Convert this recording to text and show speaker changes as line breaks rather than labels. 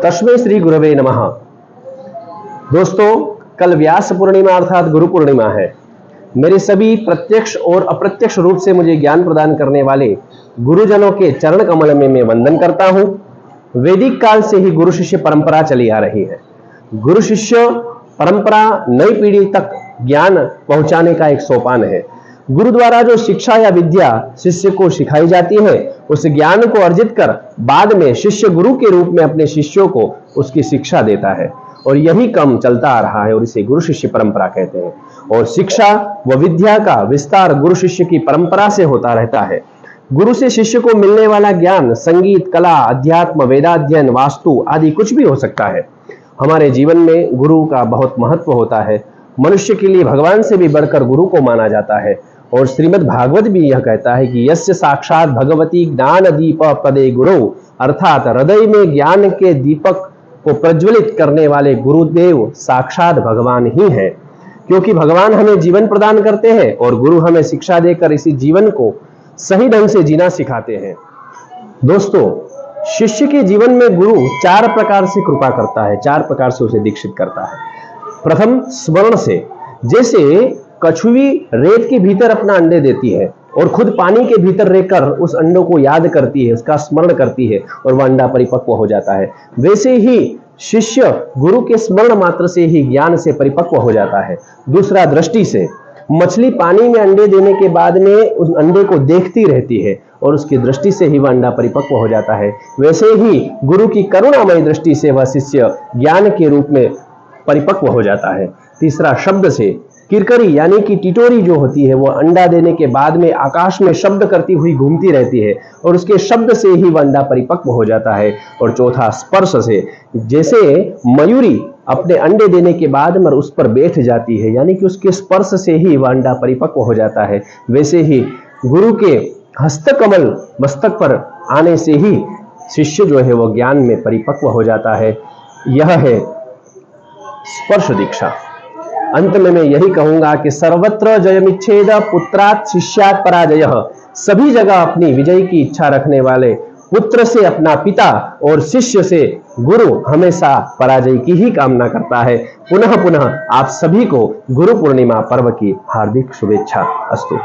तस्मै श्री गुरवे नमः। दोस्तों, कल व्यास पूर्णिमा अर्थात गुरु पूर्णिमा है। मेरे सभी प्रत्यक्ष और अप्रत्यक्ष रूप से मुझे ज्ञान प्रदान करने वाले गुरुजनों के चरण कमल में मैं वंदन करता हूं। वैदिक काल से ही गुरु शिष्य परंपरा चली आ रही है। गुरु शिष्य परंपरा नई पीढ़ी तक ज्ञान पहुंचाने का एक सोपान है। गुरु द्वारा जो शिक्षा या विद्या शिष्य को सिखाई जाती है, उस ज्ञान को अर्जित कर बाद में शिष्य गुरु के रूप में अपने शिष्यों को उसकी शिक्षा देता है और यही क्रम चलता आ रहा है और इसे गुरु शिष्य परंपरा कहते हैं। और शिक्षा व विद्या का विस्तार गुरु शिष्य की परंपरा से होता रहता है। गुरु से शिष्य को मिलने वाला ज्ञान संगीत, कला, अध्यात्म, वेदाध्ययन, वास्तु आदि कुछ भी हो सकता है। हमारे जीवन में गुरु का बहुत महत्व होता है। मनुष्य के लिए भगवान से भी बढ़कर गुरु को माना जाता है और श्रीमद् भागवत भी यह कहता है कि यस्य साक्षात भगवती ज्ञान दीप पदे गुरु, अर्थात हृदय में ज्ञान के दीपक को प्रज्वलित करने वाले गुरुदेव साक्षात भगवान ही है। क्योंकि भगवान हमें जीवन प्रदान करते हैं और गुरु हमें शिक्षा देकर इसी जीवन को सही ढंग से जीना सिखाते हैं। दोस्तों, शिष्य के जीवन में गुरु 4 प्रकार से कृपा करता है, 4 प्रकार से उसे दीक्षित करता है। प्रथम, स्मरण से। जैसे कछुई रेत के भीतर अपना अंडे देती है और खुद पानी के भीतर रहकर उस अंडों को याद करती है, उसका स्मरण करती है और वह अंडा परिपक्व हो जाता है, वैसे ही शिष्य गुरु के स्मरण मात्र से ही ज्ञान से परिपक्व हो जाता है। दूसरा, दृष्टि से। मछली पानी में अंडे देने के बाद में उस अंडे को देखती रहती है और उसकी दृष्टि से ही वह अंडा परिपक्व हो जाता है, वैसे ही गुरु की करुणामय दृष्टि से वह शिष्य ज्ञान के रूप में परिपक्व हो जाता है। तीसरा, शब्द से। किरकरी यानी कि टिटोरी जो होती है, वो अंडा देने के बाद में आकाश में शब्द करती हुई घूमती रहती है और उसके शब्द से ही वह अंडा परिपक्व हो जाता है। और चौथा, स्पर्श से। जैसे मयूरी अपने अंडे देने के बाद में उस पर बैठ जाती है, यानी कि उसके स्पर्श से ही वह अंडा परिपक्व हो जाता है, वैसे ही गुरु के हस्तकमल मस्तक पर आने से ही शिष्य जो है वो ज्ञान में परिपक्व हो जाता है। यह है स्पर्श दीक्षा। अंत में मैं यही कहूंगा कि सर्वत्र जयमिच्छेद पुत्रात् शिष्यात् पराजयः। सभी जगह अपनी विजय की इच्छा रखने वाले पुत्र से अपना पिता और शिष्य से गुरु हमेशा पराजय की ही कामना करता है। पुनः पुनः आप सभी को गुरु पूर्णिमा पर्व की हार्दिक शुभेच्छा अस्तु।